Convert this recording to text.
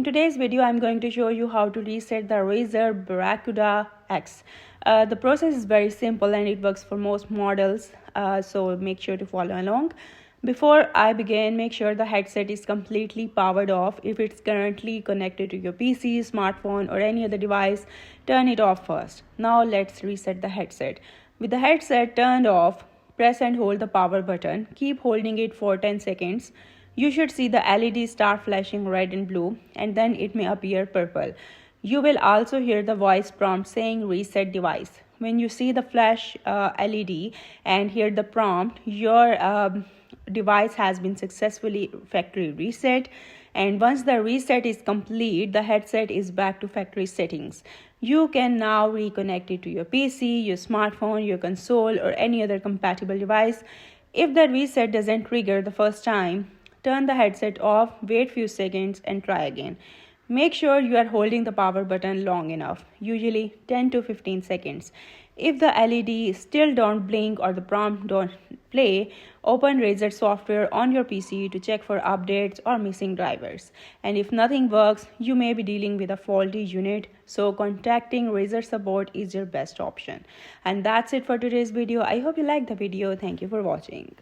In today's video, I'm going to show you how to reset the Razer Barracuda X. The process is very simple and it works for most models, so make sure to follow along. Before I begin, make sure the headset is completely powered off. If it's currently connected to your PC, smartphone or any other device, turn it off first. Now let's reset the headset. With the headset turned off, press and hold the power button. Keep holding it for 10 seconds. You should see the LED start flashing red and blue, and then it may appear purple. You will also hear the voice prompt saying reset device. When you see the flash LED and hear the prompt, your device has been successfully factory reset. And once the reset is complete, the headset is back to factory settings. You can now reconnect it to your PC, your smartphone, your console, or any other compatible device. If the reset doesn't trigger the first time, turn the headset off, wait few seconds and try again. Make sure you are holding the power button long enough, usually 10 to 15 seconds. If the LED still don't blink or the prompt don't play, open Razer software on your PC to check for updates or missing drivers. And if nothing works, you may be dealing with a faulty unit, so contacting Razer support is your best option. And that's it for today's video. I hope you liked the video. Thank you for watching.